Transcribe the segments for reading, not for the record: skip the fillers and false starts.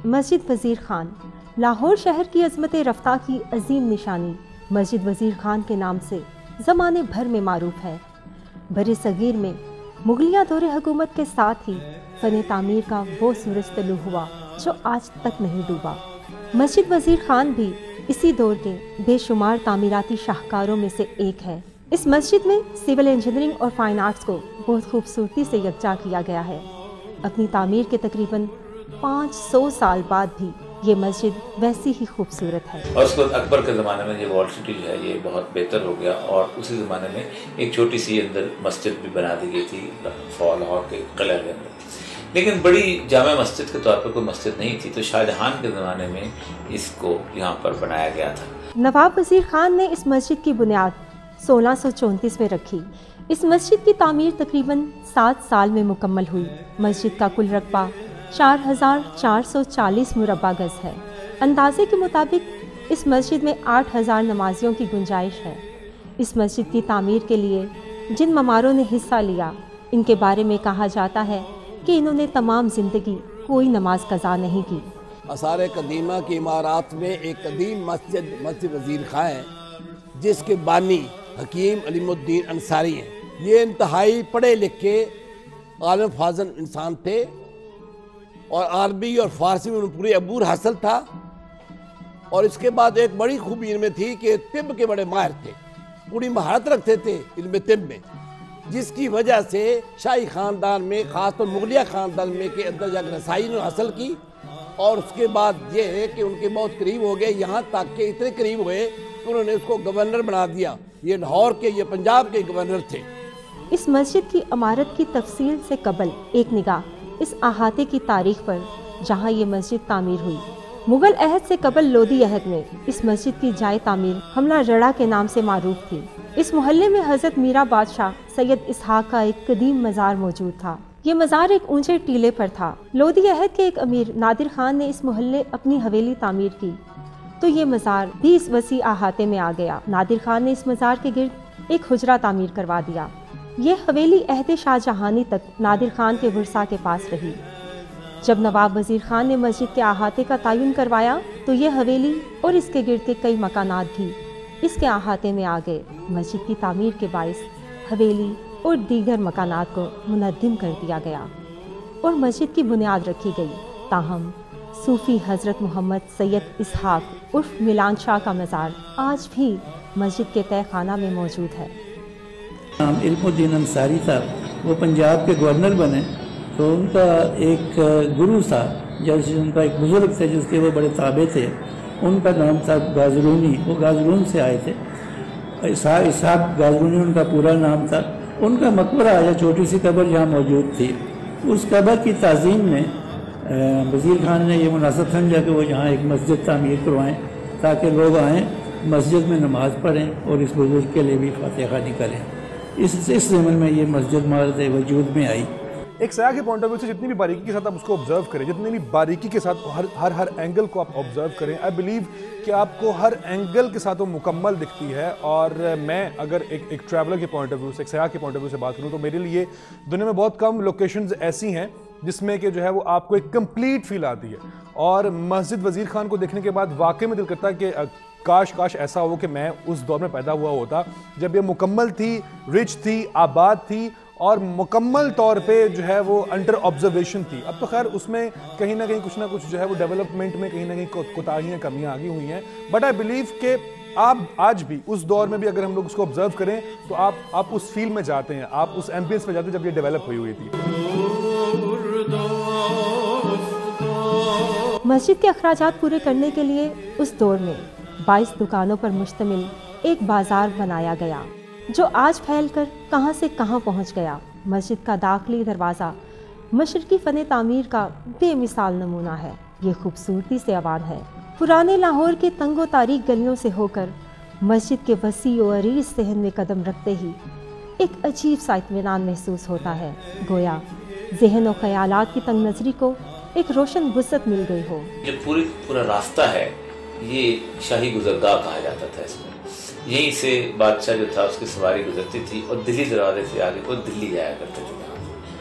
مسجد وزیر خان لاہور شہر کی عظمت رفتہ کی عظیم نشانی مسجد وزیر خان کے نام سے زمانے بھر میں معروف ہے۔ بر صغیر میں مغلیہ دور حکومت کے ساتھ ہی فن تعمیر کا وہ سورج طلوع ہوا جو آج تک نہیں ڈوبا۔ مسجد وزیر خان بھی اسی دور کے بے شمار تعمیراتی شاہکاروں میں سے ایک ہے۔ اس مسجد میں سول انجینئرنگ اور فائن آرٹس کو بہت خوبصورتی سے یکجا کیا گیا ہے۔ اپنی تعمیر کے تقریباً 500 سال بعد بھی یہ مسجد ویسی ہی خوبصورت ہے۔ اور اس کے بعد اکبر کے زمانے میں یہ وال سٹی جو ہے یہ بہت بہتر ہو گیا، اور اسی زمانے میں ایک چھوٹی سی اندر مسجد بھی بنا دی گئی تھی لاہور کے قلعہ کے اندر، لیکن بڑی جامع مسجد کے طور پر کوئی مسجد نہیں تھی، تو شاہ جہاں کے زمانے میں اس کو یہاں پر بنایا گیا تھا۔ نواب وزیر خان نے اس مسجد کی بنیاد 1634 میں رکھی۔ اس مسجد کی تعمیر تقریباً 7 سال میں مکمل ہوئی۔ مسجد کا کل رقبہ 4440 مربع گز ہے۔ اندازے کے مطابق اس مسجد میں 8000 نمازیوں کی گنجائش ہے۔ اس مسجد کی تعمیر کے لیے جن معماروں نے حصہ لیا، ان کے بارے میں کہا جاتا ہے کہ انہوں نے تمام زندگی کوئی نماز قضا نہیں کی۔ آثار قدیمہ کی عمارات میں ایک قدیم مسجد وزیر خان ہے، جس کے بانی حکیم علیم الدین انصاری ہیں۔ یہ انتہائی پڑھے لکھے عالم فاضل انسان تھے، اور عربی اور فارسی میں پوری عبور حاصل تھا، اور اس کے بعد ایک بڑی خوبی ان میں تھی کہ طب کے بڑے ماہر تھے، پوری مہارت رکھتے تھے علم طب میں، جس کی وجہ سے شاہی خاندان میں، خاص طور مغلیہ خاندان میں کے اندر جا کر رسائی نے حاصل کی، اور اس کے بعد یہ ہے کہ ان کے بہت قریب ہو گئے، یہاں تک کہ اتنے قریب ہوئے کہ انہوں نے اس کو گورنر بنا دیا۔ یہ لاہور کے، یہ پنجاب کے گورنر تھے۔ اس مسجد کی عمارت کی تفصیل سے قبل ایک نگاہ اس احاطے کی تاریخ پر جہاں یہ مسجد تعمیر ہوئی۔ مغل عہد سے قبل لودھی عہد میں اس مسجد کی جائے تعمیر حملہ رڑا کے نام سے معروف تھی۔ اس محلے میں حضرت میرا بادشاہ سید اسحاق کا ایک قدیم مزار موجود تھا۔ یہ مزار ایک اونچے ٹیلے پر تھا۔ لودھی عہد کے ایک امیر نادر خان نے اس محلے اپنی حویلی تعمیر کی تو یہ مزار بھی اس وسیع احاطے میں آ گیا۔ نادر خان نے اس مزار کے گرد ایک حجرہ تعمیر کروا دیا۔ یہ حویلی عہد شاہ جہانی تک نادر خان کے ورثاء کے پاس رہی۔ جب نواب وزیر خان نے مسجد کے احاطے کا تعین کروایا تو یہ حویلی اور اس کے گرد کے کئی مکانات بھی اس کے احاطے میں آ گئے۔ مسجد کی تعمیر کے باعث حویلی اور دیگر مکانات کو منہدم کر دیا گیا اور مسجد کی بنیاد رکھی گئی۔ تاہم صوفی حضرت محمد سید اسحاق عرف میلان شاہ کا مزار آج بھی مسجد کے تہہ خانہ میں موجود ہے۔ علم الدین انصاری صاحب وہ پنجاب کے گورنر بنے تو ان کا ایک گرو تھا، جیسے ان کا ایک بزرگ تھے جس کے وہ بڑے تابع تھے، ان کا نام تھا گازرونی، وہ گازرون سے آئے تھے، اسحاق گازرونی ان کا پورا نام تھا۔ ان کا مقبرہ یا چھوٹی سی قبر یہاں موجود تھی۔ اس قبر کی تعظیم میں وزیر خان نے یہ مناسب سمجھا کہ وہ یہاں ایک مسجد تعمیر کروائیں تاکہ لوگ آئیں، مسجد میں نماز پڑھیں اور اس بزرگ کے لیے بھی فاتحہ خوانی کریں۔ اس ضمن میں یہ مسجد مارد وجود میں آئی۔ ایک سیاح کے پوائنٹ آف ویو سے جتنی بھی باریکی کے ساتھ آپ اس کو آبزرو کریں، جتنی بھی باریکی کے ساتھ ہر اینگل کو آپ آبزرو کریں، آئی بلیو کہ آپ کو ہر اینگل کے ساتھ وہ مکمل دکھتی ہے۔ اور میں اگر ایک ٹریولر کے پوائنٹ آف ویو سے، ایک سیاح کے پوائنٹ آف ویو سے بات کروں تو میرے لیے دنیا میں بہت کم لوکیشنز ایسی ہیں جس میں کہ جو ہے وہ آپ کو ایک کمپلیٹ فیل آتی ہے۔ اور مسجد وزیر خان کو دیکھنے کے بعد واقعی میں دل کرتا ہے کہ کاش ایسا ہو کہ میں اس دور میں پیدا ہوا ہوتا جب یہ مکمل تھی، رچ تھی، آباد تھی، اور مکمل طور پہ جو ہے وہ انڈر آبزرویشن تھی۔ اب تو خیر اس میں کہیں نہ کچھ جو ہے وہ ڈیولپمنٹ میں کہیں نہ کہیں کوتاہیاں، کمیاں آگی ہوئی ہیں، بٹ آئی بلیو کہ آپ آج بھی اس دور میں بھی اگر ہم لوگ اس کو آبزرو کریں تو آپ اس فیل میں جاتے ہیں، آپ اس ایمبینس میں جاتے ہیں جب یہ ڈیولپ ہوئی تھی۔ مسجد کے اخراجات پورے کرنے کے لیے اس دور میں 22 دکانوں پر مشتمل ایک بازار بنایا گیا جو آج پھیل کر کہاں سے کہاں پہنچ گیا۔ مسجد کا داخلی دروازہ مشرقی فن تعمیر کا بے مثال نمونہ ہے۔ یہ خوبصورتی سے آباد ہے۔ پرانے لاہور کے تنگ و تاریک گلیوں سے ہو کر مسجد کے وسیع و عریض صحن میں قدم رکھتے ہی ایک عجیب سا اطمینان محسوس ہوتا ہے، گویا ذہن و خیالات کی تنگ نظری کو ایک روشن وسعت مل گئی ہو۔ یہ پورا راستہ ہے، یہ شاہی گزرگاہ کہا جاتا تھا۔ اس میں یہیں سے بادشاہ جو تھا اس کی سواری گزرتی تھی اور دلی دروازے سے آگے کو دلی جایا کرتے تھے۔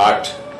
8